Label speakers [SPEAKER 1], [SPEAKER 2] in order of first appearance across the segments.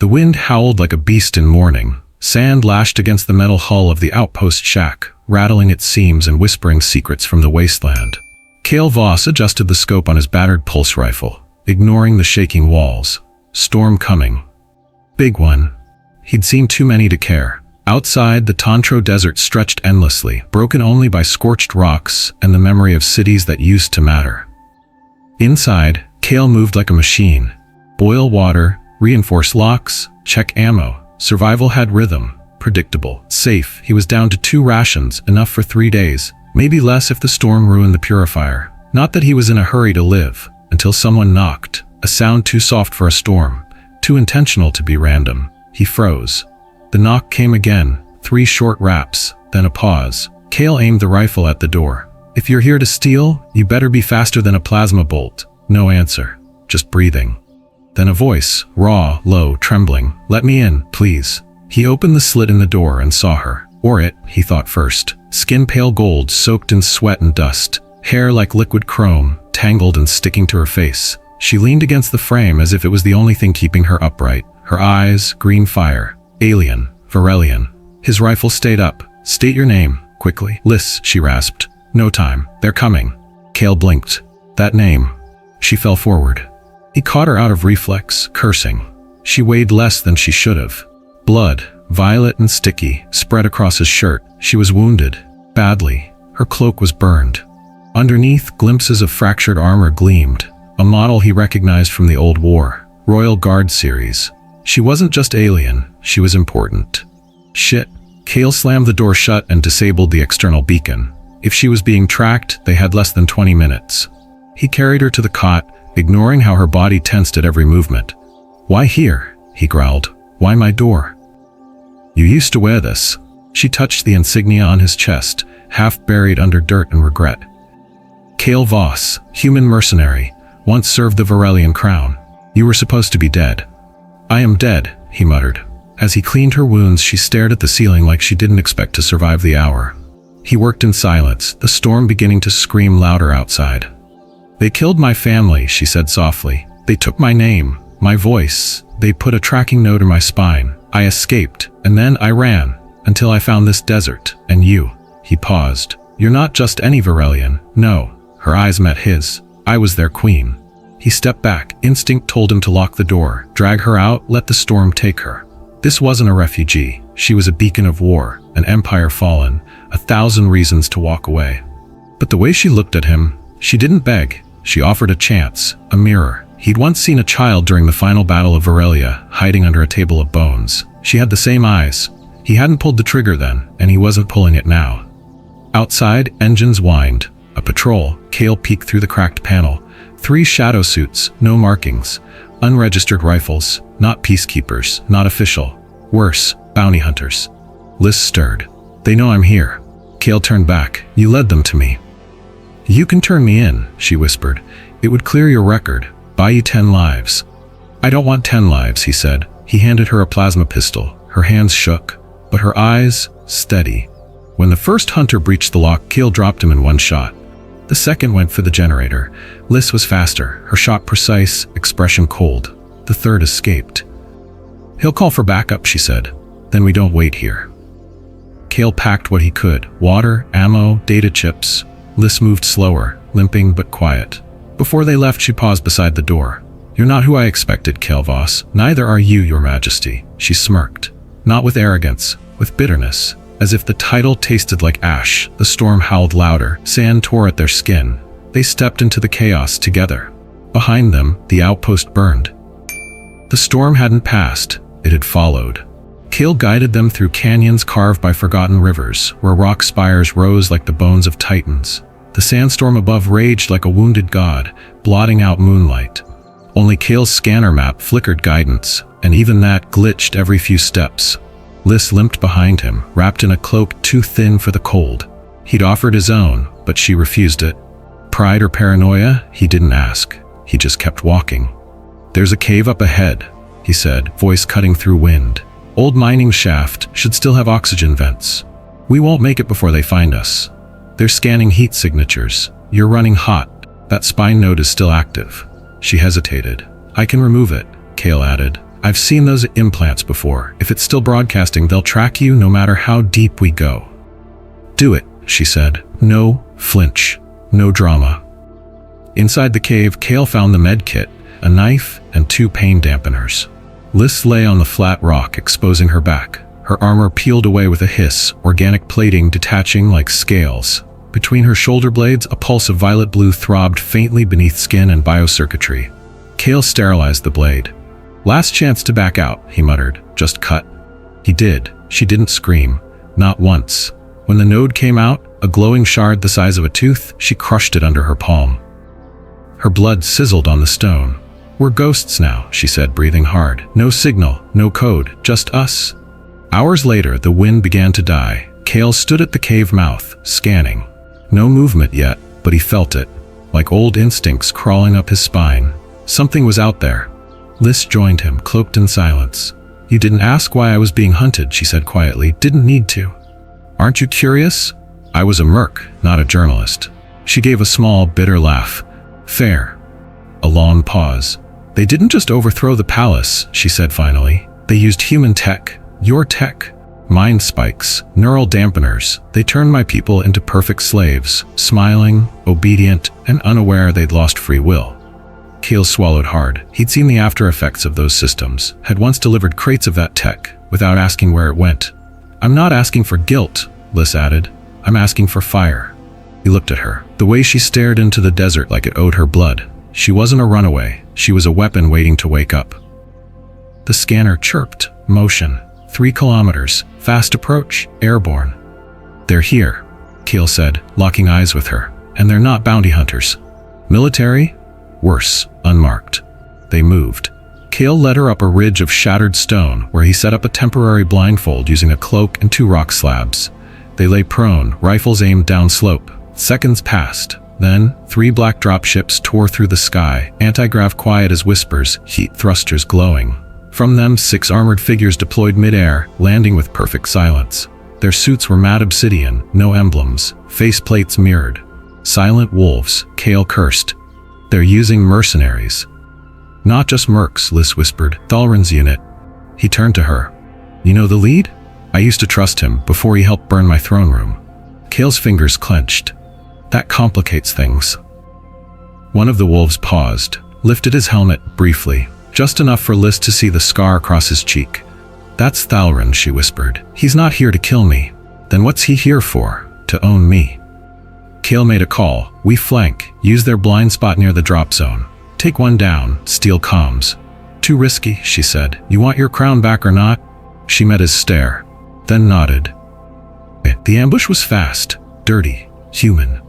[SPEAKER 1] The wind howled like a beast in mourning. Sand lashed against the metal hull of the outpost shack, rattling its seams and whispering secrets from the wasteland. Cale Voss adjusted the scope on his battered pulse rifle, ignoring the shaking walls. Storm coming. Big one. He'd seen too many to care. Outside, the Tantro desert stretched endlessly, broken only by scorched rocks and the memory of cities that used to matter. Inside, Cale moved like a machine. Boil water, reinforce locks, check ammo. Survival had rhythm, predictable, safe. He was down to 2 rations, enough for 3 days, maybe less if the storm ruined the purifier. Not that he was in a hurry to live, until someone knocked, a sound too soft for a storm, too intentional to be random. He froze. The knock came again, 3 short raps, then a pause. Cale aimed the rifle at the door. If you're here to steal, you better be faster than a plasma bolt. No answer, just breathing. Then a voice, raw, low, trembling. Let me in, please. He opened the slit in the door and saw her. Or it, he thought first. Skin pale gold, soaked in sweat and dust. Hair like liquid chrome, tangled and sticking to her face. She leaned against the frame as if it was the only thing keeping her upright. Her eyes, green fire. Alien, Varelian. His rifle stayed up. State your name, quickly. Liss, she rasped. No time. They're coming. Cale blinked. That name. She fell forward. He caught her out of reflex, cursing. She weighed less than she should have. Blood, violet and sticky, spread across his shirt. She was wounded. Badly. Her cloak was burned. Underneath, glimpses of fractured armor gleamed. A model he recognized from the old war. Royal Guard series. She wasn't just alien, she was important. Shit. Cale slammed the door shut and disabled the external beacon. If she was being tracked, they had less than 20 minutes. He carried her to the cot, ignoring how her body tensed at every movement. Why here? He growled. Why my door? You used to wear this. She touched the insignia on his chest, half buried under dirt and regret. Cale Voss, human mercenary, once served the Varelian crown. You were supposed to be dead. I am dead, he muttered. As he cleaned her wounds, she stared at the ceiling like she didn't expect to survive the hour. He worked in silence, the storm beginning to scream louder outside. They killed my family, she said softly. They took my name, my voice. They put a tracking note in my spine. I escaped, and then I ran, until I found this desert, and you. He paused. You're not just any Varelian. No. Her eyes met his. I was their queen. He stepped back. Instinct told him to lock the door, drag her out, let the storm take her. This wasn't a refugee. She was a beacon of war, an empire fallen, 1,000 reasons to walk away. But the way she looked at him, she didn't beg. She offered a chance, a mirror. He'd once seen a child during the final battle of Varelia, hiding under a table of bones. She had the same eyes. He hadn't pulled the trigger then, and he wasn't pulling it now. Outside, engines whined. A patrol. Cale peeked through the cracked panel. 3 shadow suits, no markings. Unregistered rifles, not peacekeepers, not official. Worse, bounty hunters. Liss stirred. They know I'm here. Cale turned back. You led them to me. You can turn me in, she whispered. It would clear your record, buy you 10 lives. I don't want 10 lives, he said. He handed her a plasma pistol. Her hands shook, but her eyes, steady. When the first hunter breached the lock, Cale dropped him in 1 shot. The second went for the generator. Liss was faster, her shot precise, expression cold. The third escaped. He'll call for backup, she said. Then we don't wait here. Cale packed what he could. Water, ammo, data chips. Liss moved slower, limping but quiet. Before they left, she paused beside the door. You're not who I expected, Cale Voss. Neither are you, Your Majesty. She smirked. Not with arrogance, with bitterness. As if the title tasted like ash, the storm howled louder. Sand tore at their skin. They stepped into the chaos together. Behind them, the outpost burned. The storm hadn't passed. It had followed. Cale guided them through canyons carved by forgotten rivers, where rock spires rose like the bones of titans. The sandstorm above raged like a wounded god, blotting out moonlight. Only Cale's scanner map flickered guidance, and even that glitched every few steps. Liss limped behind him, wrapped in a cloak too thin for the cold. He'd offered his own, but she refused it. Pride or paranoia? He didn't ask. He just kept walking. There's a cave up ahead, he said, voice cutting through wind. Old mining shaft, should still have oxygen vents. We won't make it before they find us. They're scanning heat signatures. You're running hot. That spine node is still active. She hesitated. I can remove it, Cale added. I've seen those implants before. If it's still broadcasting, they'll track you no matter how deep we go. Do it, she said. No flinch. No drama. Inside the cave, Kale found the med kit, a knife, and 2 pain dampeners. Liz lay on the flat rock, exposing her back. Her armor peeled away with a hiss, organic plating detaching like scales. Between her shoulder blades, a pulse of violet blue throbbed faintly beneath skin and biocircuitry. Kale sterilized the blade. Last chance to back out, he muttered. Just cut. He did. She didn't scream. Not once. When the node came out, a glowing shard the size of a tooth, she crushed it under her palm. Her blood sizzled on the stone. We're ghosts now, she said, breathing hard. No signal, no code, just us. Hours later, the wind began to die. Kale stood at the cave mouth, scanning. No movement yet, but he felt it, like old instincts crawling up his spine. Something was out there. Liz joined him, cloaked in silence. You didn't ask why I was being hunted, she said quietly. Didn't need to. Aren't you curious? I was a merc, not a journalist. She gave a small, bitter laugh. Fair. A long pause. They didn't just overthrow the palace, she said finally. They used human tech. Your tech. Mind spikes, neural dampeners. They turned my people into perfect slaves, smiling, obedient, and unaware they'd lost free will. Kale swallowed hard. He'd seen the after effects of those systems, had once delivered crates of that tech, without asking where it went. I'm not asking for guilt, Liz added. I'm asking for fire. He looked at her, the way she stared into the desert like it owed her blood. She wasn't a runaway. She was a weapon waiting to wake up. The scanner chirped. Motion. 3 kilometers. Fast approach. Airborne. They're here, Kale said, locking eyes with her. And they're not bounty hunters. Military? Worse. Unmarked. They moved. Kale led her up a ridge of shattered stone where he set up a temporary blindfold using a cloak and 2 rock slabs. They lay prone, rifles aimed downslope. Seconds passed. Then, 3 black dropships tore through the sky, anti-grav quiet as whispers, heat thrusters glowing. From them, 6 armored figures deployed mid-air, landing with perfect silence. Their suits were matte obsidian, no emblems, faceplates mirrored. Silent wolves, Kale cursed. They're using mercenaries. Not just mercs, Liz whispered. Thalrin's unit. He turned to her. You know the lead? I used to trust him before he helped burn my throne room. Kale's fingers clenched. That complicates things. One of the wolves paused, lifted his helmet briefly, just enough for Liz to see the scar across his cheek. That's Thalrin, she whispered. He's not here to kill me. Then what's he here for? To own me. Kale made a call. We flank. Use their blind spot near the drop zone. Take one down. Steal comms. Too risky, she said. You want your crown back or not? She met his stare, then nodded. The ambush was fast, dirty, human.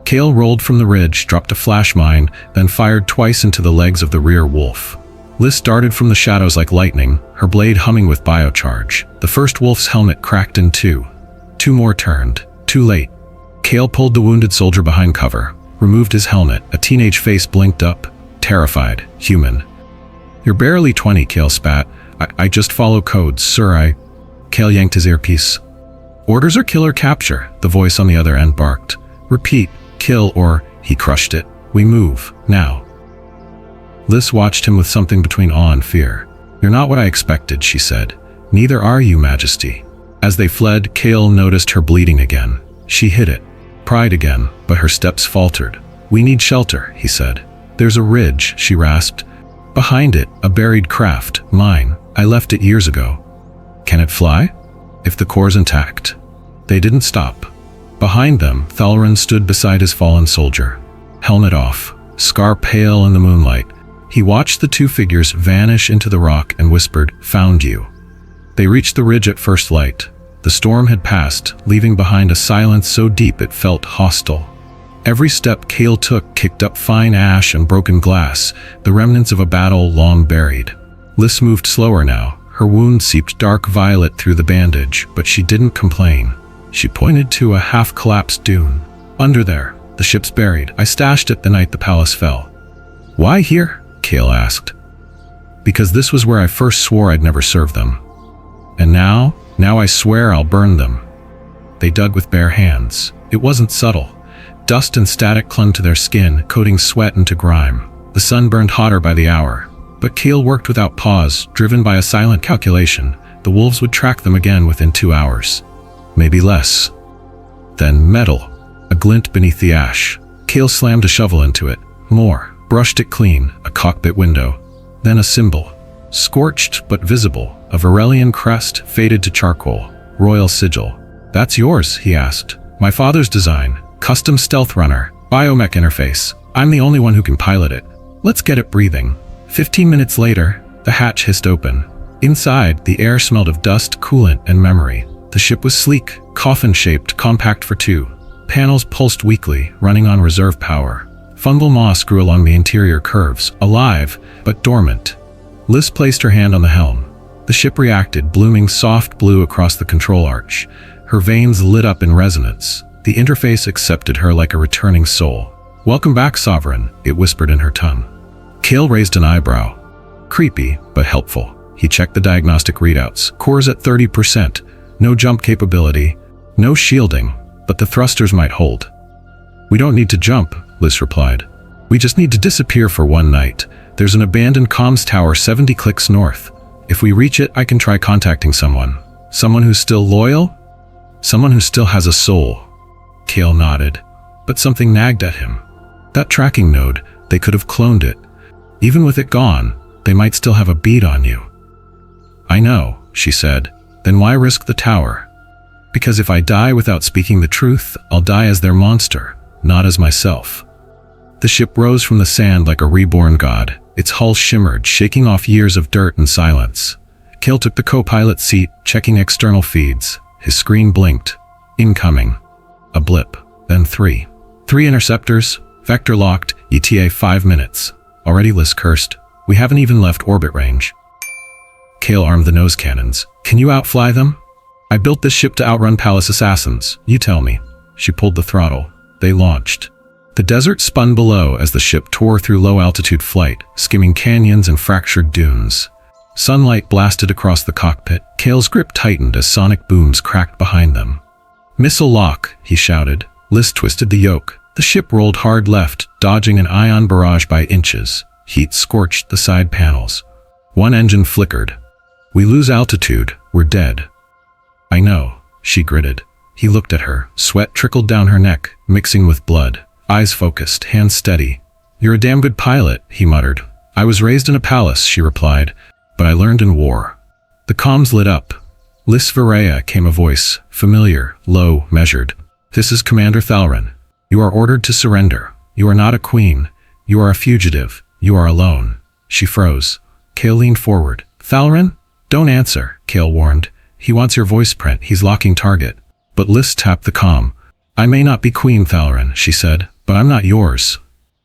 [SPEAKER 1] Kale rolled from the ridge, dropped a flash mine, then fired twice into the legs of the rear wolf. Liz darted from the shadows like lightning, her blade humming with biocharge. The first wolf's helmet cracked in 2. 2 more turned. Too late. Kale pulled the wounded soldier behind cover, removed his helmet. A teenage face blinked up, terrified, human. You're barely 20, Kale spat. I just follow codes, sir. Kale yanked his earpiece. Orders are kill or capture, the voice on the other end barked. Repeat, kill or, he crushed it. We move, now. Liz watched him with something between awe and fear. You're not what I expected, she said. Neither are you, Majesty. As they fled, Kale noticed her bleeding again. She hid it. Pride again, but her steps faltered. We need shelter, he said. There's a ridge, she rasped. Behind it, a buried craft, mine. I left it years ago. Can it fly? If the core's intact. They didn't stop. Behind them, Thalrin stood beside his fallen soldier. Helmet off, scar pale in the moonlight. He watched the 2 figures vanish into the rock and whispered, Found you. They reached the ridge at first light. The storm had passed, leaving behind a silence so deep it felt hostile. Every step Kale took kicked up fine ash and broken glass, the remnants of a battle long buried. Liz moved slower now. Her wound seeped dark violet through the bandage, but she didn't complain. She pointed to a half-collapsed dune. Under there, the ship's buried. I stashed it the night the palace fell. Why here? Kale asked. Because this was where I first swore I'd never serve them. And now I swear I'll burn them. They dug with bare hands. It wasn't subtle. Dust and static clung to their skin, coating sweat into grime. The sun burned hotter by the hour. But Kale worked without pause, driven by a silent calculation. The wolves would track them again within 2 hours. Maybe less. Then metal, a glint beneath the ash. Kale slammed a shovel into it. More. Brushed it clean, a cockpit window. Then a symbol. Scorched but visible, a Varelian crest faded to charcoal. Royal sigil. That's yours, he asked. My father's design. Custom stealth runner. Biomech interface. I'm the only one who can pilot it. Let's get it breathing. 15 minutes later, the hatch hissed open. Inside, the air smelled of dust, coolant, and memory. The ship was sleek, coffin-shaped, compact for two. Panels pulsed weakly, running on reserve power. Fungal moss grew along the interior curves, alive, but dormant. Liz placed her hand on the helm. The ship reacted, blooming soft blue across the control arch. Her veins lit up in resonance. The interface accepted her like a returning soul. Welcome back, Sovereign, it whispered in her tongue. Kale raised an eyebrow. Creepy, but helpful. He checked the diagnostic readouts. Cores at 30%. No jump capability. No shielding, but the thrusters might hold. We don't need to jump, Liz replied. We just need to disappear for one night. There's an abandoned comms tower 70 clicks north. If we reach it, I can try contacting someone. Someone who's still loyal? Someone who still has a soul. Kale nodded, but something nagged at him. That tracking node, they could have cloned it. Even with it gone, they might still have a bead on you. I know, she said. Then why risk the tower? Because if I die without speaking the truth, I'll die as their monster, not as myself. The ship rose from the sand like a reborn god. Its hull shimmered, shaking off years of dirt and silence. Kale took the co-pilot seat, checking external feeds. His screen blinked. Incoming. A blip. Then three. 3 interceptors, vector locked, ETA 5 minutes. Already, Liz cursed. We haven't even left orbit range. Kale armed the nose cannons. Can you outfly them? I built this ship to outrun palace assassins. You tell me. She pulled the throttle. They launched. The desert spun below as the ship tore through low-altitude flight, skimming canyons and fractured dunes. Sunlight blasted across the cockpit. Kale's grip tightened as sonic booms cracked behind them. Missile lock, he shouted. Liz twisted the yoke. The ship rolled hard left, dodging an ion barrage by inches. Heat scorched the side panels. One engine flickered. We lose altitude. We're dead. I know, she gritted. He looked at her. Sweat trickled down her neck, mixing with blood. Eyes focused, hands steady. You're a damn good pilot, he muttered. I was raised in a palace, she replied, but I learned in war. The comms lit up. Lis Varea came a voice, familiar, low, measured. This is Commander Thalrin. You are ordered to surrender. You are not a queen. You are a fugitive. You are alone. She froze. Kale leaned forward. Thalrin? Don't answer, Kale warned. He wants your voice print. He's locking target. But Lis tapped the comm. I may not be Queen Thalrin, she said, but I'm not yours.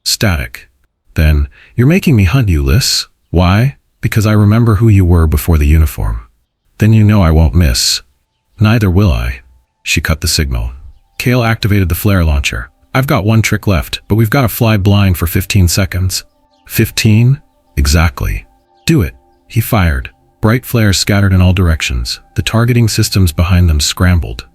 [SPEAKER 1] Static. Then, you're making me hunt you, Lis. Why? Because I remember who you were before the uniform. Then you know I won't miss. Neither will I. She cut the signal. Kale activated the flare launcher. I've got one trick left, but we've got to fly blind for 15 seconds. 15? Exactly. Do it. He fired. Bright flares scattered in all directions. The targeting systems behind them scrambled.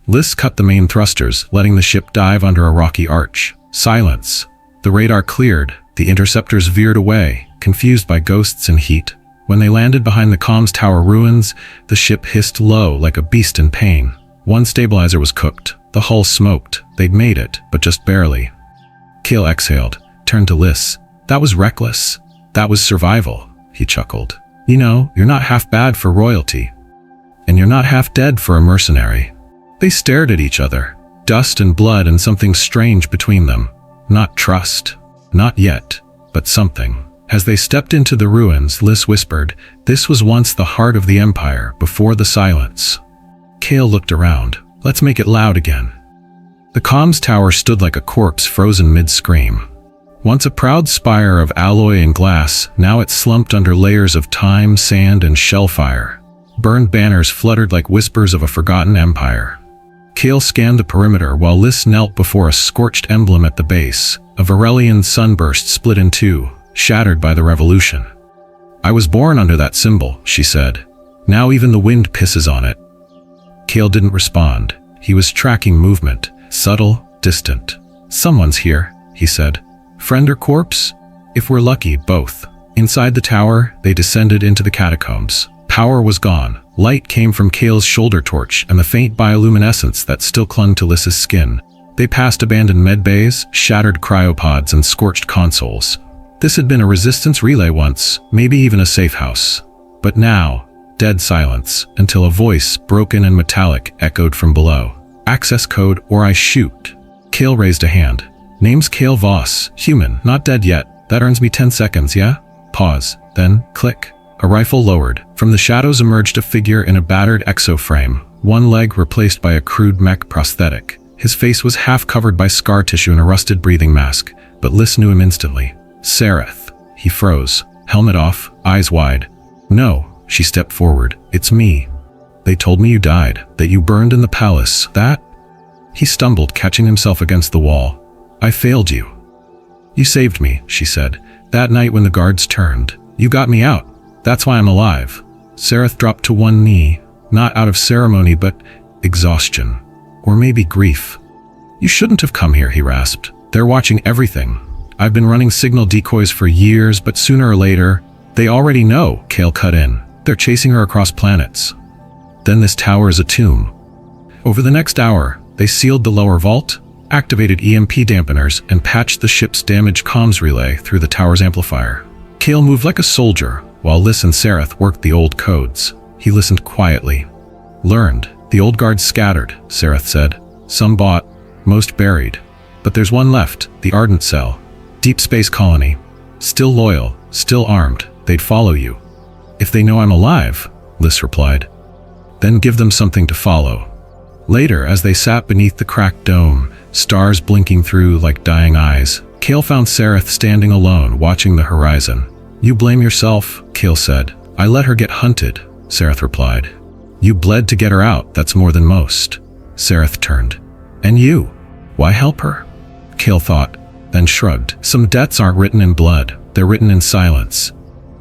[SPEAKER 1] Liz cut the main thrusters, letting the ship dive under a rocky arch. Silence. The radar cleared. The interceptors veered away, confused by ghosts and heat. When they landed behind the comms tower ruins, the ship hissed low like a beast in pain. One stabilizer was cooked. The hull smoked. They'd made it, but just barely. Kale exhaled, turned to Liz. That was reckless. That was survival, he chuckled. You know, you're not half bad for royalty. And you're not half dead for a mercenary. They stared at each other. Dust and blood and something strange between them. Not trust. Not yet, but something. As they stepped into the ruins, Liz whispered, this was once the heart of the Empire, before the silence. Kale looked around. Let's make it loud again. The comms tower stood like a corpse frozen mid-scream. Once a proud spire of alloy and glass, now it slumped under layers of time, sand, and shellfire. Burned banners fluttered like whispers of a forgotten empire. Kale scanned the perimeter while Liz knelt before a scorched emblem at the base. A Varelian sunburst split in two, shattered by the revolution. I was born under that symbol, she said. Now even the wind pisses on it. Kale didn't respond. He was tracking movement, subtle, distant. Someone's here, he said. Friend or corpse? If we're lucky, both. Inside the tower, they descended into the catacombs. Power was gone. Light came from Kale's shoulder torch and the faint bioluminescence that still clung to Lys's skin. They passed abandoned medbays, shattered cryopods, and scorched consoles. This had been a resistance relay once, maybe even a safe house. But now, dead silence, until a voice, broken and metallic, echoed from below. Access code or I shoot. Kale raised a hand. Name's Kale Voss, human, not dead yet. That earns me 10 seconds, yeah? Pause. Then, click. A rifle lowered. From the shadows emerged a figure in a battered exoframe, one leg replaced by a crude mech prosthetic. His face was half covered by scar tissue and a rusted breathing mask, but Lys knew him instantly. Sereth. He froze. Helmet off, eyes wide. No, she stepped forward. It's me. They told me you died, that you burned in the palace. That? He stumbled, catching himself against the wall. I failed you. You saved me, she said. That night when the guards turned. You got me out. That's why I'm alive. Sereth dropped to one knee, not out of ceremony but exhaustion. Or maybe grief. You shouldn't have come here, he rasped. They're watching everything. I've been running signal decoys for years, but sooner or later, they already know, Kale cut in. They're chasing her across planets. Then this tower is a tomb. Over the next hour, they sealed the lower vault, activated EMP dampeners, and patched the ship's damaged comms relay through the tower's amplifier. Kale moved like a soldier, while Lys and Sereth worked the old codes. He listened quietly. Learned. The old guards scattered, Sereth said. Some bought, most buried. But there's one left, the Ardent Cell. Deep space colony. Still loyal, still armed. They'd follow you. If they know I'm alive, Lys replied. Then give them something to follow. Later, as they sat beneath the cracked dome, stars blinking through like dying eyes, Kale found Sereth standing alone, watching the horizon. You blame yourself, Kale said. I let her get hunted, Sereth replied. You bled to get her out, that's more than most. Sereth turned. And you? Why help her? Kale thought, then shrugged. Some deaths aren't written in blood, they're written in silence.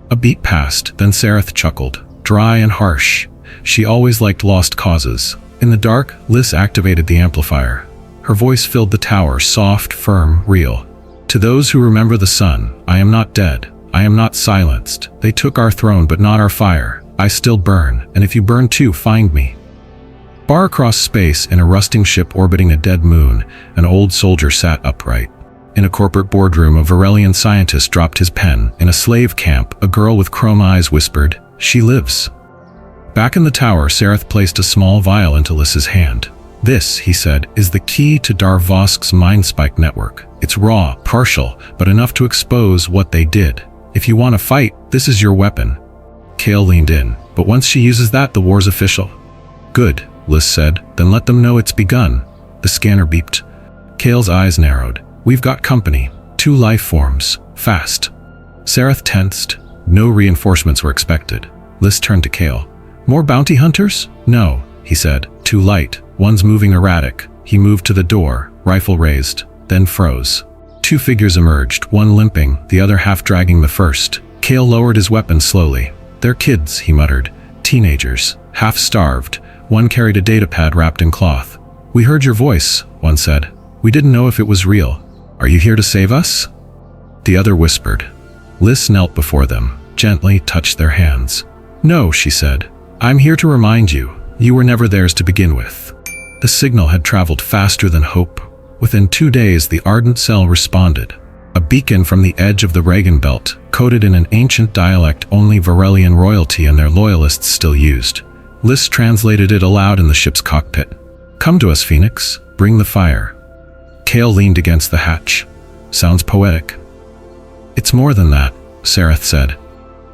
[SPEAKER 1] A beat passed, then Sereth chuckled. Dry and harsh. She always liked lost causes. In the dark, Lys activated the amplifier. Her voice filled the tower, soft, firm, real. To those who remember the sun, I am not dead. I am not silenced. They took our throne, but not our fire. I still burn, and if you burn too, find me. Far across space, in a rusting ship orbiting a dead moon, an old soldier sat upright. In a corporate boardroom, a Varelian scientist dropped his pen. In a slave camp, a girl with chrome eyes whispered, She lives. Back in the tower, Sereth placed a small vial into Lys's hand. This, he said, is the key to Darvosk's mind spike network. It's raw, partial, but enough to expose what they did. If you want to fight, this is your weapon. Kale leaned in. But once she uses that, the war's official. Good, Lys said. Then let them know it's begun. The scanner beeped. Kale's eyes narrowed. We've got company. 2 life forms. Fast. Sereth tensed. No reinforcements were expected. Lys turned to Kale. More bounty hunters? No, he said. Too light. One's moving erratic. He moved to the door, rifle raised, then froze. 2 figures emerged, one limping, the other half dragging the first. Kale lowered his weapon slowly. They're kids, he muttered. Teenagers, half-starved. One carried a datapad wrapped in cloth. We heard your voice, one said. We didn't know if it was real. Are you here to save us? The other whispered. Lys knelt before them, gently touched their hands. No, she said. I'm here to remind you, you were never theirs to begin with. The signal had traveled faster than hope. Within 2 days, the Ardent Cell responded. A beacon from the edge of the Reagan Belt, coded in an ancient dialect only Varelian royalty and their loyalists still used. Lys translated it aloud in the ship's cockpit. Come to us, Phoenix. Bring the fire. Kale leaned against the hatch. Sounds poetic. It's more than that, Sereth said.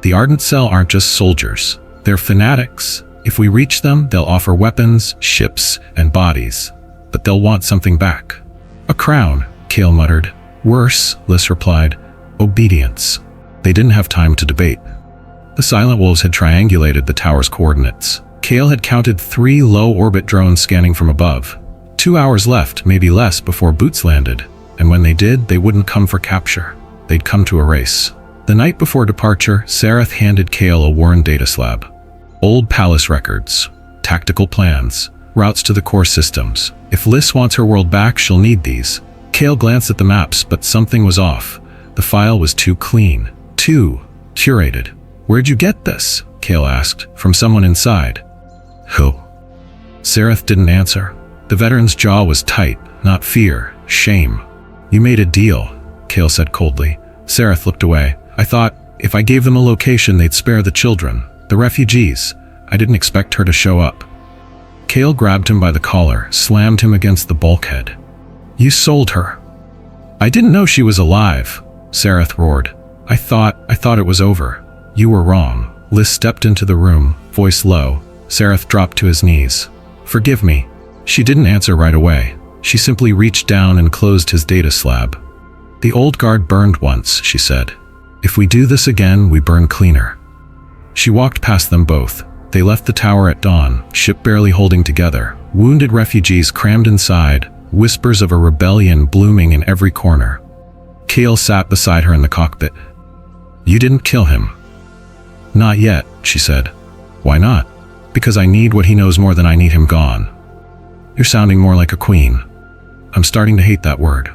[SPEAKER 1] The Ardent Cell aren't just soldiers. They're fanatics. If we reach them, they'll offer weapons, ships, and bodies. But they'll want something back. A crown, Kale muttered. Worse, Lys replied. Obedience. They didn't have time to debate. The Silent Wolves had triangulated the tower's coordinates. Kale had counted 3 low-orbit drones scanning from above. 2 hours left, maybe less, before boots landed. And when they did, they wouldn't come for capture. They'd come to erase. The night before departure, Sereth handed Kale a worn data slab. Old palace records, tactical plans, routes to the core systems. If Lys wants her world back, she'll need these. Kale glanced at the maps, but something was off. The file was too clean. Too Curated. Where'd you get this? Kale asked, from someone inside. Who? Sereth didn't answer. The veteran's jaw was tight, not fear, shame. You made a deal, Kale said coldly. Sereth looked away. I thought, if I gave them a location, they'd spare the children, the refugees. I didn't expect her to show up. Kale grabbed him by the collar, slammed him against the bulkhead. You sold her. I didn't know she was alive, Sereth roared. I thought it was over. You were wrong. Liz stepped into the room, voice low. Sereth dropped to his knees. Forgive me. She didn't answer right away. She simply reached down and closed his data slab. The old guard burned once, she said. If we do this again, we burn cleaner. She walked past them both. They left the tower at dawn, ship barely holding together, wounded refugees crammed inside, whispers of a rebellion blooming in every corner. Kale sat beside her in the cockpit. You didn't kill him. Not yet, she said. Why not? Because I need what he knows more than I need him gone. You're sounding more like a queen. I'm starting to hate that word.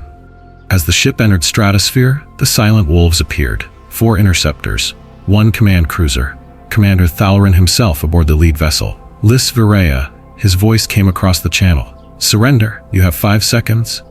[SPEAKER 1] As the ship entered stratosphere, the silent wolves appeared. 4 interceptors, 1 command cruiser, Commander Thalrin himself aboard the lead vessel. Lys Virea, his voice came across the channel. Surrender, you have 5 seconds.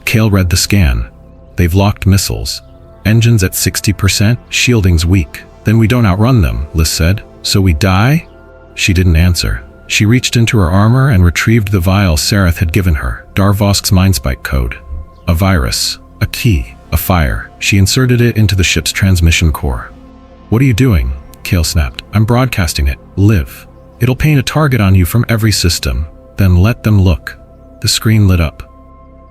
[SPEAKER 1] Kale read the scan. They've locked missiles. Engines at 60%, shielding's weak. Then we don't outrun them, Lys said. So we die? She didn't answer. She reached into her armor and retrieved the vial Sereth had given her, Darvosk's mindspike code. A virus, a key, a fire. She inserted it into the ship's transmission core. What are you doing? Kale snapped. I'm broadcasting it. Live. It'll paint a target on you from every system. Then let them look. The screen lit up.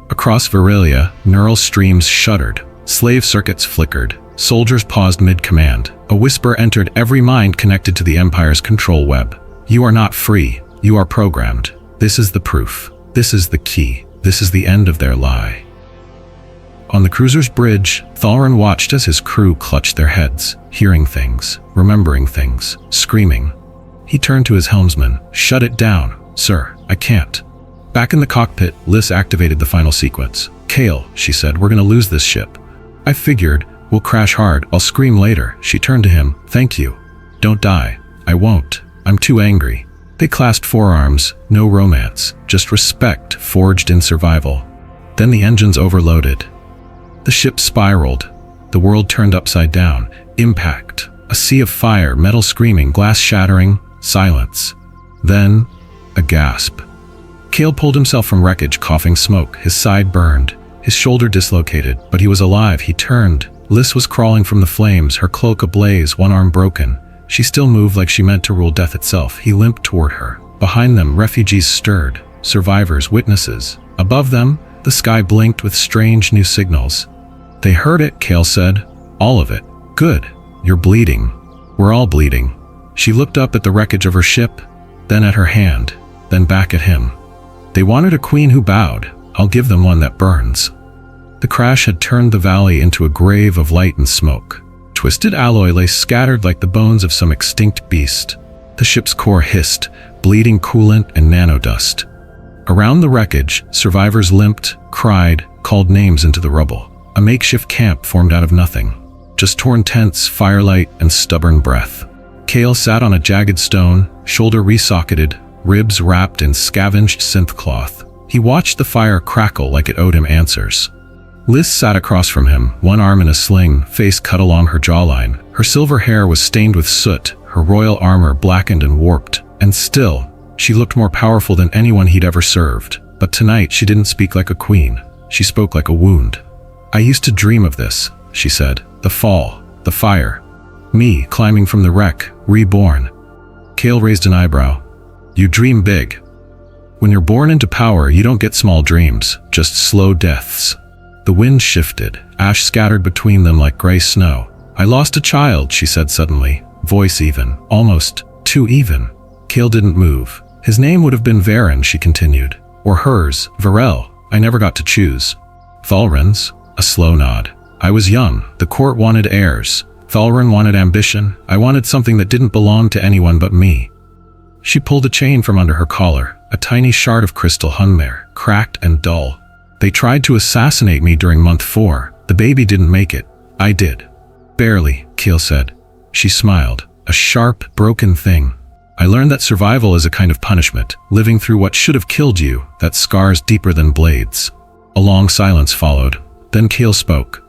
[SPEAKER 1] Across Virilia, neural streams shuddered. Slave circuits flickered. Soldiers paused mid-command. A whisper entered every mind connected to the Empire's control web. You are not free. You are programmed. This is the proof. This is the key. This is the end of their lie. On the cruiser's bridge, Thalrin watched as his crew clutched their heads, hearing things, remembering things, screaming. He turned to his helmsman. Shut it down, sir. I can't. Back in the cockpit, Lys activated the final sequence. Kale, she said, we're gonna lose this ship. I figured, we'll crash hard. I'll scream later. She turned to him. Thank you. Don't die. I won't. I'm too angry. They clasped forearms. No romance. Just respect forged in survival. Then the engines overloaded. The ship spiraled. The world turned upside down. Impact. A sea of fire, metal screaming, glass shattering, silence. Then, a gasp. Kale pulled himself from wreckage, coughing smoke. His side burned. His shoulder dislocated, but he was alive. He turned. Lys was crawling from the flames, her cloak ablaze, one arm broken. She still moved like she meant to rule death itself. He limped toward her. Behind them, refugees stirred. Survivors, witnesses. Above them, the sky blinked with strange new signals. They heard it, Kale said. All of it. Good. You're bleeding. We're all bleeding. She looked up at the wreckage of her ship, then at her hand, then back at him. They wanted a queen who bowed. I'll give them one that burns. The crash had turned the valley into a grave of light and smoke. Twisted alloy lay scattered like the bones of some extinct beast. The ship's core hissed, bleeding coolant and nanodust. Around the wreckage, survivors limped, cried, called names into the rubble. A makeshift camp formed out of nothing. Just torn tents, firelight, and stubborn breath. Kale sat on a jagged stone, shoulder resocketed, ribs wrapped in scavenged synth cloth. He watched the fire crackle like it owed him answers. Lys sat across from him, one arm in a sling, face cut along her jawline. Her silver hair was stained with soot, her royal armor blackened and warped. And still, she looked more powerful than anyone he'd ever served. But tonight she didn't speak like a queen. She spoke like a wound. I used to dream of this, she said. The fall, the fire. Me, climbing from the wreck, reborn. Kale raised an eyebrow. You dream big. When you're born into power, you don't get small dreams, just slow deaths. The wind shifted, ash scattered between them like gray snow. I lost a child, she said suddenly, voice even, almost too even. Kale didn't move. His name would have been Varen, she continued. Or hers, Varel. I never got to choose. Thalrin's? A slow nod. I was young. The court wanted heirs. Thalrin wanted ambition. I wanted something that didn't belong to anyone but me. She pulled a chain from under her collar, a tiny shard of crystal hung there, cracked and dull. They tried to assassinate me during month 4. The baby didn't make it. I did. Barely, Kale said. She smiled. A sharp, broken thing. I learned that survival is a kind of punishment, living through what should have killed you, that scars deeper than blades. A long silence followed. Then Kale spoke.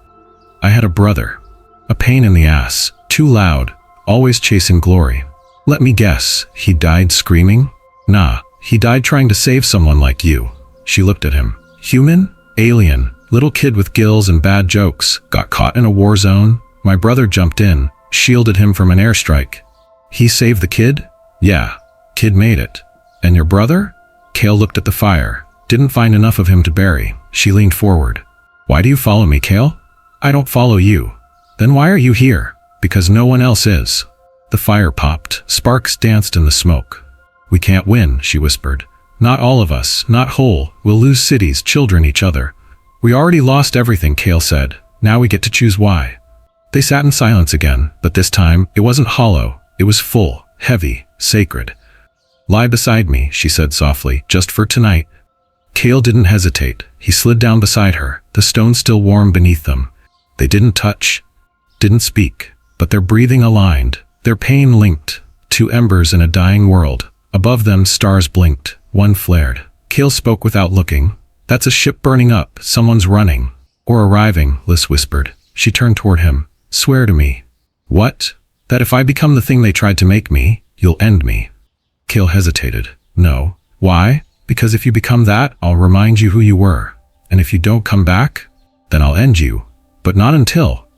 [SPEAKER 1] I had a brother. A pain in the ass, too loud, always chasing glory. Let me guess, he died screaming? Nah, he died trying to save someone like you. She looked at him. Human? Alien? Little kid with gills and bad jokes, got caught in a war zone? My brother jumped in, shielded him from an airstrike. He saved the kid? Yeah, kid made it. And your brother? Kale looked at the fire. Didn't find enough of him to bury. She leaned forward. Why do you follow me, Kale? I don't follow you. Then why are you here? Because no one else is. The fire popped. Sparks danced in the smoke. We can't win, she whispered. Not all of us, not whole. We'll lose cities, children, each other. We already lost everything, Kale said. Now we get to choose why. They sat in silence again, but this time, it wasn't hollow. It was full, heavy, sacred. Lie beside me, she said softly, just for tonight. Kale didn't hesitate. He slid down beside her, the stone still warm beneath them. They didn't touch, didn't speak, but their breathing aligned, their pain linked. Two embers in a dying world. Above them, stars blinked. One flared. Kale spoke without looking. That's a ship burning up. Someone's running. Or arriving, Liz whispered. She turned toward him. Swear to me. What? That if I become the thing they tried to make me, you'll end me. Kale hesitated. No. Why? Because if you become that, I'll remind you who you were. And if you don't come back, then I'll end you. But not until.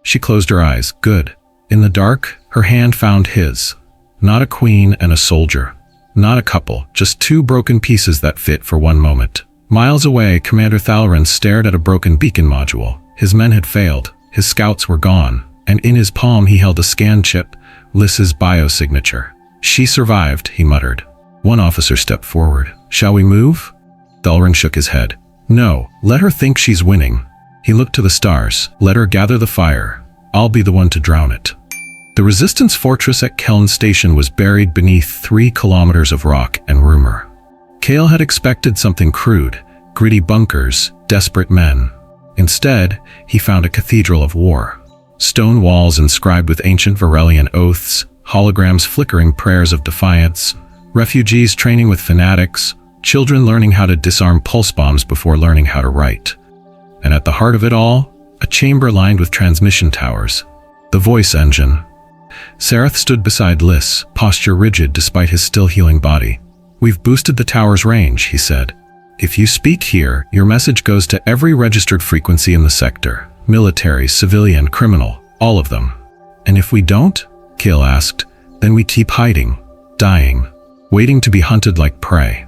[SPEAKER 1] She closed her eyes. Good. In the dark, her hand found his. Not a queen and a soldier. Not a couple, just two broken pieces that fit for one moment. Miles away, Commander Thalrin stared at a broken beacon module. His men had failed. His scouts were gone. And in his palm he held a scan chip, Lys's biosignature. She survived, he muttered. One officer stepped forward. Shall we move? Thalrin shook his head. No, let her think she's winning. He looked to the stars. Let her gather the fire. I'll be the one to drown it. The resistance fortress at Keln Station was buried beneath 3 kilometers of rock and rumor. Kale had expected something crude, gritty bunkers, desperate men. Instead, he found a cathedral of war. Stone walls inscribed with ancient Varelian oaths, holograms flickering prayers of defiance, refugees training with fanatics, children learning how to disarm pulse bombs before learning how to write. And at the heart of it all, a chamber lined with transmission towers. The voice engine. Sareth stood beside Lys, posture rigid despite his still healing body. We've boosted the tower's range, he said. If you speak here, your message goes to every registered frequency in the sector. Military, civilian, criminal, all of them. And if we don't? Kale asked. Then we keep hiding, dying, waiting to be hunted like prey.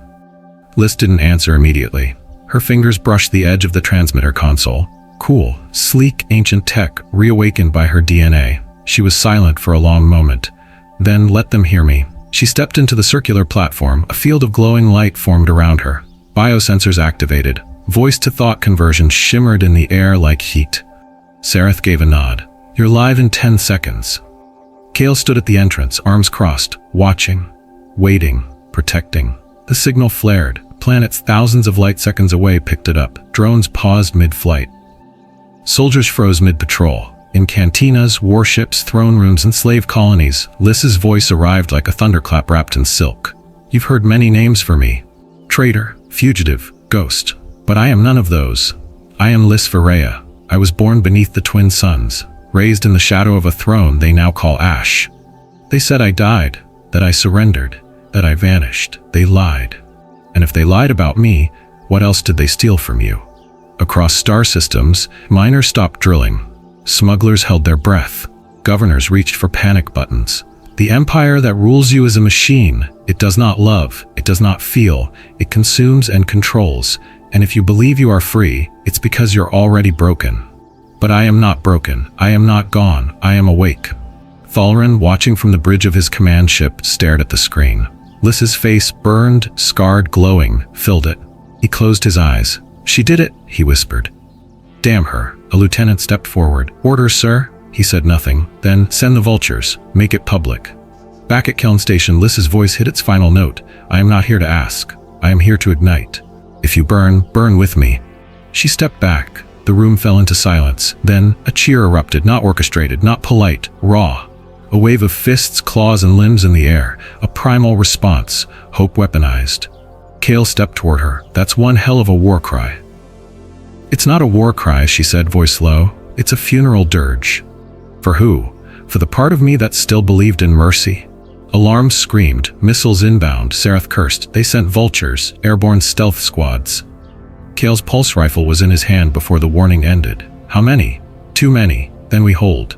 [SPEAKER 1] Lys didn't answer immediately. Her fingers brushed the edge of the transmitter console. Cool, sleek, ancient tech, reawakened by her DNA. She was silent for a long moment. Then, let them hear me. She stepped into the circular platform. A field of glowing light formed around her. Biosensors activated. Voice-to-thought conversion shimmered in the air like heat. Sareth gave a nod. You're live in 10 seconds. Kale stood at the entrance, arms crossed, watching, waiting, protecting. The signal flared. Planets thousands of light seconds away picked it up. Drones paused mid-flight. Soldiers froze mid-patrol. In cantinas, warships, throne rooms, and slave colonies, Lys's voice arrived like a thunderclap wrapped in silk. You've heard many names for me. Traitor, fugitive, ghost. But I am none of those. I am Lys Varela. I was born beneath the twin suns, raised in the shadow of a throne they now call Ash. They said I died, that I surrendered, that I vanished. They lied. And if they lied about me, what else did they steal from you? Across star systems, miners stopped drilling. Smugglers held their breath. Governors reached for panic buttons. The empire that rules you is a machine. It does not love. It does not feel. It consumes and controls. And if you believe you are free, it's because you're already broken. But I am not broken. I am not gone. I am awake. Thalrin, watching from the bridge of his command ship, stared at the screen. Lys's face, burned, scarred, glowing, filled it. He closed his eyes. She did it, he whispered. Damn her. A lieutenant stepped forward. Orders, sir? He said nothing. Then, send the vultures. Make it public. Back at Keln Station, Lys's voice hit its final note. I am not here to ask. I am here to ignite. If you burn, burn with me. She stepped back. The room fell into silence. Then, a cheer erupted, not orchestrated, not polite, raw. A wave of fists, claws, and limbs in the air. A primal response, hope weaponized. Kale stepped toward her. That's one hell of a war cry. It's not a war cry, she said, voice low. It's a funeral dirge. For who? For the part of me that still believed in mercy? Alarms screamed, missiles inbound, Sereth cursed. They sent vultures, airborne stealth squads. Kale's pulse rifle was in his hand before the warning ended. How many? Too many. Then we hold.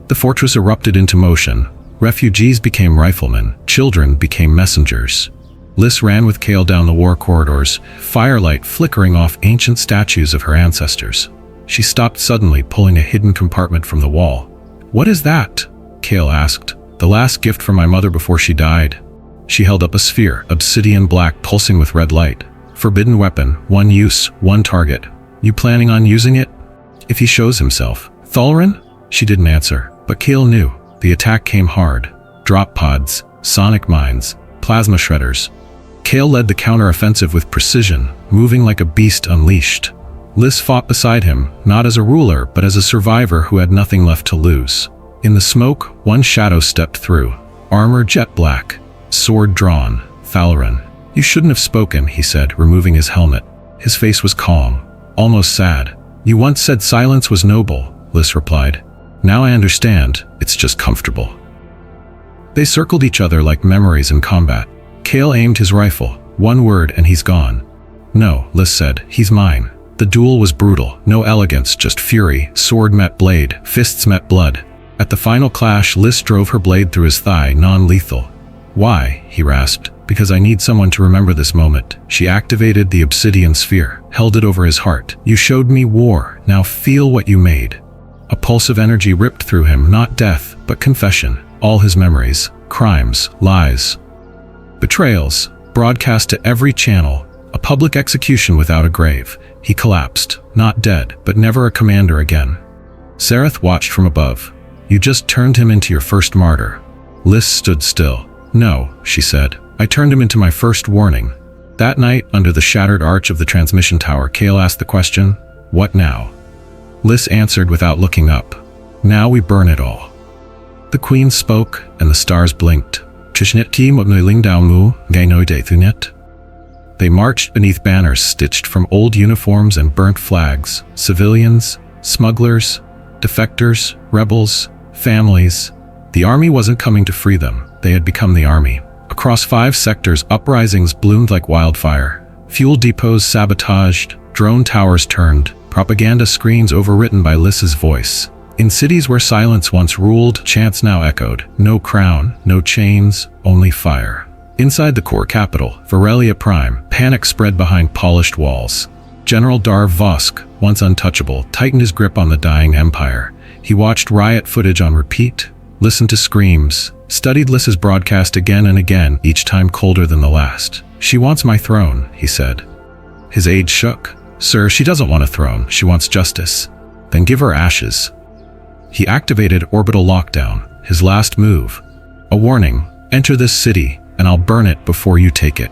[SPEAKER 1] The fortress erupted into motion. Refugees became riflemen. Children became messengers. Liz ran with Kale down the war corridors, firelight flickering off ancient statues of her ancestors. She stopped suddenly, pulling a hidden compartment from the wall. What is that? Kale asked. The last gift from my mother before she died. She held up a sphere, obsidian black, pulsing with red light. Forbidden weapon, one use, one target. You planning on using it? If he shows himself. Thalrin? She didn't answer, but Kale knew. The attack came hard. Drop pods, sonic mines, plasma shredders. Kale led the counter-offensive with precision, moving like a beast unleashed. Liz fought beside him, not as a ruler, but as a survivor who had nothing left to lose. In the smoke, one shadow stepped through. Armor jet black, sword drawn. Thalrin. You shouldn't have spoken, he said, removing his helmet. His face was calm, almost sad. You once said silence was noble, Liz replied. Now I understand, it's just comfortable. They circled each other like memories in combat. Kale aimed his rifle. One word and he's gone. No, Liz said, he's mine. The duel was brutal, no elegance, just fury. Sword met blade, fists met blood. At the final clash, Liz drove her blade through his thigh, non-lethal. Why? He rasped. Because I need someone to remember this moment. She activated the obsidian sphere, held it over his heart. You showed me war, now feel what you made. A pulse of energy ripped through him, not death, but confession. All his memories, crimes, lies. Betrayals, broadcast to every channel, a public execution without a grave. He collapsed, not dead, but never a commander again. Sereth watched from above. You just turned him into your first martyr. Liz stood still. No, she said. I turned him into my first warning. That night, under the shattered arch of the transmission tower, Kale asked the question, what now? Liz answered without looking up. Now we burn it all. The queen spoke, and the stars blinked. They marched beneath banners stitched from old uniforms and burnt flags. Civilians, smugglers, defectors, rebels, families. The army wasn't coming to free them. They had become the army. Across 5 sectors, uprisings bloomed like wildfire. Fuel depots sabotaged, drone towers turned, propaganda screens overwritten by Liz's voice. In cities where silence once ruled, chants now echoed. No crown, no chains, only fire. Inside the core capital, Varelia Prime, panic spread behind polished walls. General Darv Vosk, once untouchable, tightened his grip on the dying empire. He watched riot footage on repeat, listened to screams, studied Liz's broadcast again and again, each time colder than the last. She wants my throne, he said. His aide shook. Sir, she doesn't want a throne, she wants justice. Then give her ashes. He activated orbital lockdown, his last move. A warning, enter this city, and I'll burn it before you take it.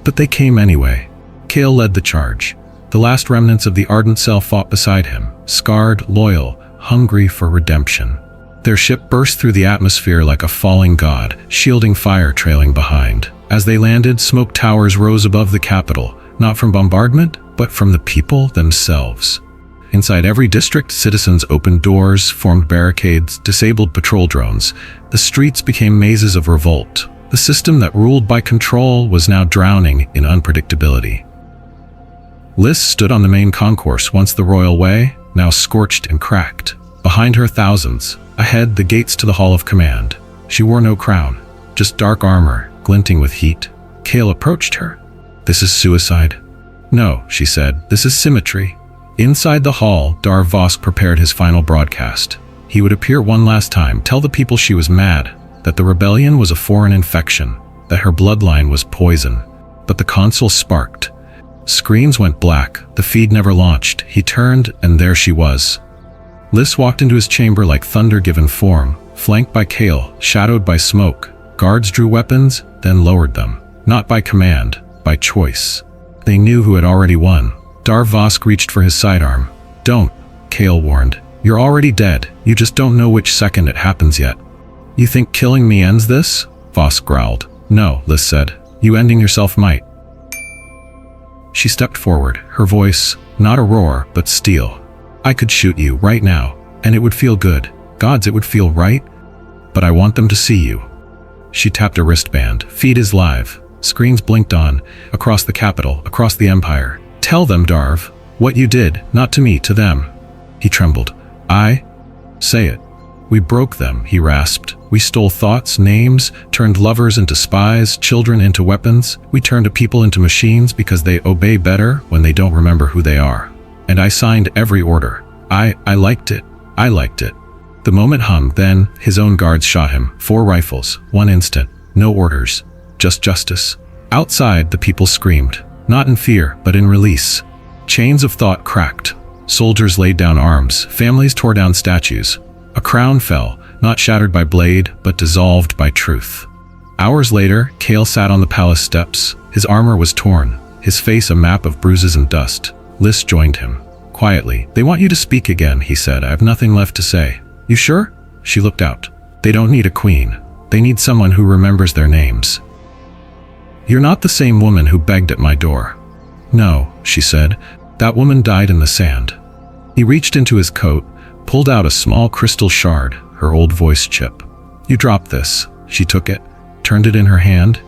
[SPEAKER 1] But they came anyway. Kale led the charge. The last remnants of the Ardent Cell fought beside him, scarred, loyal, hungry for redemption. Their ship burst through the atmosphere like a falling god, shielding fire trailing behind. As they landed, smoke towers rose above the capital, not from bombardment, but from the people themselves. Inside every district, citizens opened doors, formed barricades, disabled patrol drones. The streets became mazes of revolt. The system that ruled by control was now drowning in unpredictability. Liz stood on the main concourse, once the royal way, now scorched and cracked. Behind her, thousands. Ahead, the gates to the Hall of Command. She wore no crown, just dark armor, glinting with heat. Kale approached her. This is suicide. No, she said, this is symmetry. Inside the hall, Darv Vosk prepared his final broadcast. He would appear one last time, tell the people she was mad, that the rebellion was a foreign infection, that her bloodline was poison. But the console sparked. Screens went black, the feed never launched. He turned, and there she was. Liz walked into his chamber like thunder given form, flanked by Kale, shadowed by smoke. Guards drew weapons, then lowered them. Not by command, by choice. They knew who had already won. Darv Vosk reached for his sidearm. Don't, Kale warned. You're already dead, you just don't know which second it happens yet. You think killing me ends this? Voss growled. No, Liz said. You ending yourself might. She stepped forward, her voice, not a roar, but steel. I could shoot you right now, and it would feel good. Gods, it would feel right. But I want them to see you. She tapped a wristband. Feed is live. Screens blinked on, across the capital, across the empire. Tell them, Darv, what you did, not to me, to them. He trembled. Say it. We broke them, he rasped. We stole thoughts, names, turned lovers into spies, children into weapons. We turned people into machines because they obey better when they don't remember who they are. And I signed every order. I liked it. I liked it. The moment hung, then his own guards shot him. 4 rifles, 1 instant. No orders. Just justice. Outside, the people screamed. Not in fear, but in release. Chains of thought cracked. Soldiers laid down arms. Families tore down statues. A crown fell, not shattered by blade, but dissolved by truth. Hours later, Kale sat on the palace steps. His armor was torn, his face a map of bruises and dust. Lys joined him. Quietly, they want you to speak again, he said. I have nothing left to say. You sure? She looked out. They don't need a queen. They need someone who remembers their names. You're not the same woman who begged at my door. No, she said. That woman died in the sand. He reached into his coat, pulled out a small crystal shard, her old voice chip. You dropped this. She took it, turned it in her hand.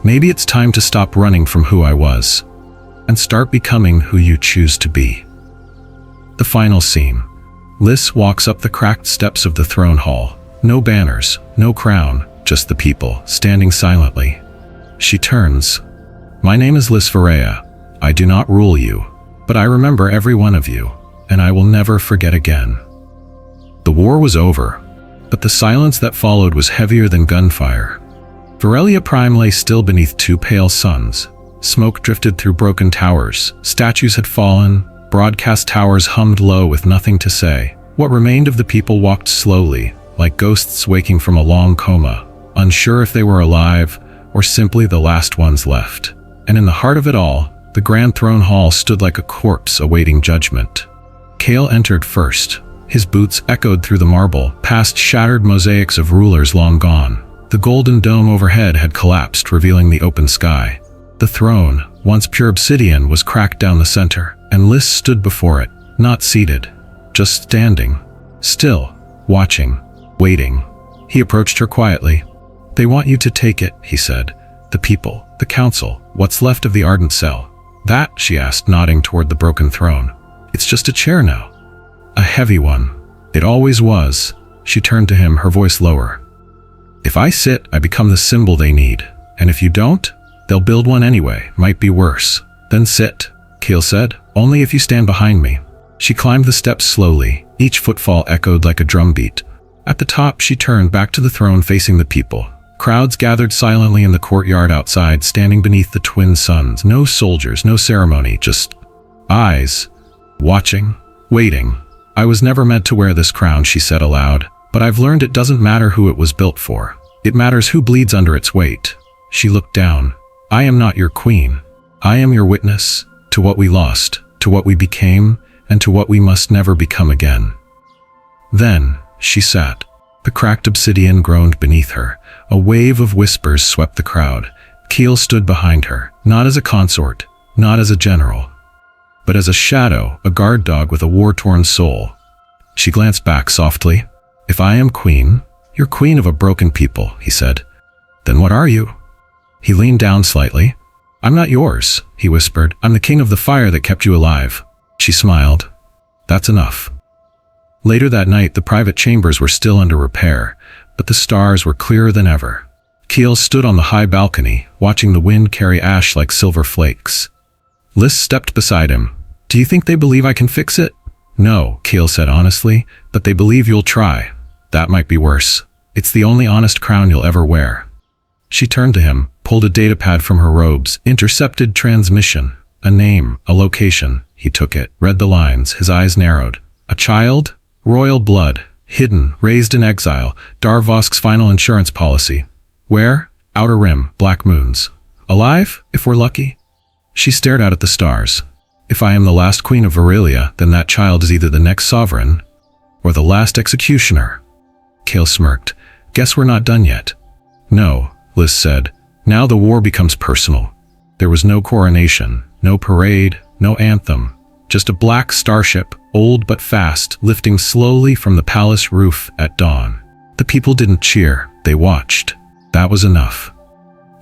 [SPEAKER 1] Maybe it's time to stop running from who I was, and start becoming who you choose to be. The final scene. Lys walks up the cracked steps of the throne hall. No banners, no crown, just the people, standing silently. She turns. My name is Lys Varela. I do not rule you, but I remember every one of you, and I will never forget again. The war was over, but the silence that followed was heavier than gunfire. Varelia Prime lay still beneath 2 pale suns. Smoke drifted through broken towers. Statues had fallen. Broadcast towers hummed low with nothing to say. What remained of the people walked slowly, like ghosts waking from a long coma, unsure if they were alive or simply the last ones left. And in the heart of it all, the Grand Throne Hall stood like a corpse awaiting judgment. Kale entered first. His boots echoed through the marble, past shattered mosaics of rulers long gone. The golden dome overhead had collapsed, revealing the open sky. The throne, once pure obsidian, was cracked down the center, and Lys stood before it, not seated, just standing, still, watching, waiting. He approached her quietly. They want you to take it, he said. The people, the council, what's left of the ardent cell. That, she asked, nodding toward the broken throne. It's just a chair now. A heavy one. It always was. She turned to him, her voice lower. If I sit, I become the symbol they need. And if you don't, they'll build one anyway. Might be worse. Then sit, Kale said. Only if you stand behind me. She climbed the steps slowly. Each footfall echoed like a drumbeat. At the top, she turned back to the throne facing the people. Crowds gathered silently in the courtyard outside, standing beneath the twin suns. No soldiers, no ceremony, just eyes. Watching, waiting. I was never meant to wear this crown, she said aloud, but I've learned it doesn't matter who it was built for. It matters who bleeds under its weight. She looked down. I am not your queen. I am your witness to what we lost, to what we became, and to what we must never become again. Then she sat. The cracked obsidian groaned beneath her. A wave of whispers swept the crowd. Keel stood behind her, not as a consort, not as a general, but as a shadow, a guard dog with a war-torn soul. She glanced back softly. If I am queen, you're queen of a broken people, he said. Then what are you? He leaned down slightly. I'm not yours, he whispered. I'm the king of the fire that kept you alive. She smiled. That's enough. Later that night, the private chambers were still under repair, but the stars were clearer than ever. Keel stood on the high balcony, watching the wind carry ash like silver flakes. Lys stepped beside him. Do you think they believe I can fix it? No, Keel said honestly, but they believe you'll try. That might be worse. It's the only honest crown you'll ever wear. She turned to him, pulled a datapad from her robes, intercepted transmission. A name, a location. He took it, read the lines, his eyes narrowed. A child? Royal blood. Hidden, raised in exile. Darvosk's final insurance policy. Where? Outer Rim, Black Moons. Alive, if we're lucky? She stared out at the stars. If I am the last queen of Varelia, then that child is either the next sovereign Or the last executioner? Kale smirked. Guess we're not done yet. No, Liz said. Now the war becomes personal. There was no coronation, no parade, no anthem. Just a black starship, old but fast, lifting slowly from the palace roof at dawn. The people didn't cheer, they watched. That was enough.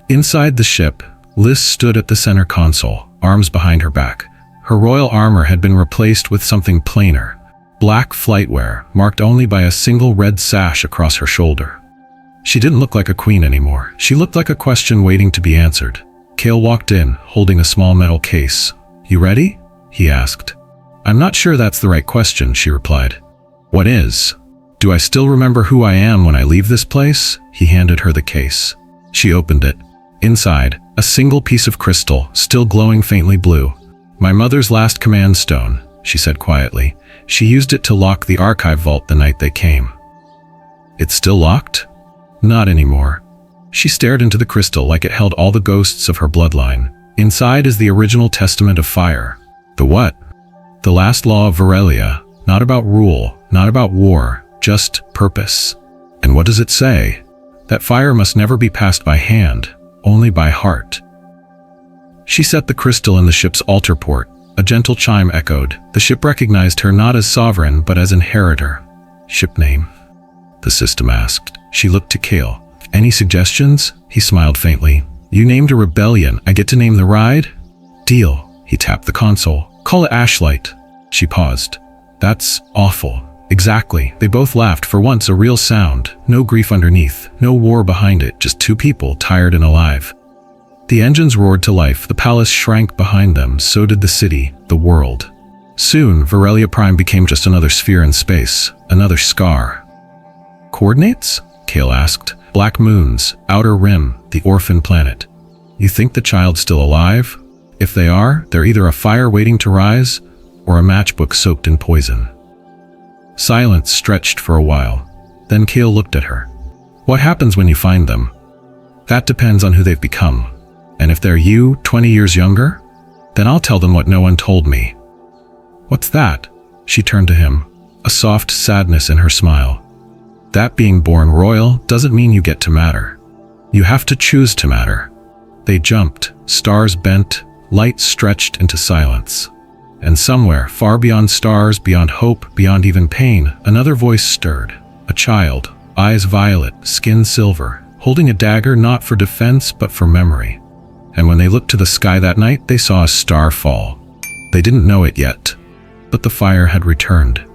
[SPEAKER 1] Inside the ship, Liz stood at the center console, arms behind her back. Her royal armor had been replaced with something plainer. Black flightwear, marked only by a single red sash across her shoulder. She didn't look like a queen anymore. She looked like a question waiting to be answered. Kale walked in, holding a small metal case. You ready? He asked. I'm not sure that's the right question, she replied. What is? Do I still remember who I am when I leave this place? He handed her the case. She opened it. Inside, a single piece of crystal, still glowing faintly blue. My mother's last command stone, she said quietly. She used it to lock the archive vault the night they came. It's still locked? Not anymore. She stared into the crystal like it held all the ghosts of her bloodline. Inside is the original testament of fire. The what? The last law of Varelia. Not about rule, not about war, just purpose. And what does it say? That fire must never be passed by hand, only by heart. She set the crystal in the ship's altar port. A gentle chime echoed. The ship recognized her not as sovereign, but as inheritor. Ship name? The system asked. She looked to Kale. Any suggestions? He smiled faintly. You named a rebellion. I get to name the ride? Deal. He tapped the console. Call it Ashlight. She paused. That's awful. Exactly. They both laughed, for once a real sound. No grief underneath. No war behind it. Just two people, tired and alive. The engines roared to life. The palace shrank behind them. So did the city, the world. Soon, Varelia Prime became just another sphere in space. Another scar. Coordinates? Kale asked. Black moons, outer rim, the orphan planet. You think the child's still alive? If they are, they're either a fire waiting to rise, or a matchbook soaked in poison. Silence stretched for a while. Then Kale looked at her. What happens when you find them? That depends on who they've become. And if they're you, 20 years younger, then I'll tell them what no one told me. What's that? She turned to him, a soft sadness in her smile. That being born royal doesn't mean you get to matter. You have to choose to matter. They jumped, stars bent, light stretched into silence. And somewhere, far beyond stars, beyond hope, beyond even pain, another voice stirred. A child, eyes violet, skin silver, holding a dagger not for defense but for memory. And when they looked to the sky that night, they saw a star fall. They didn't know it yet, but the fire had returned.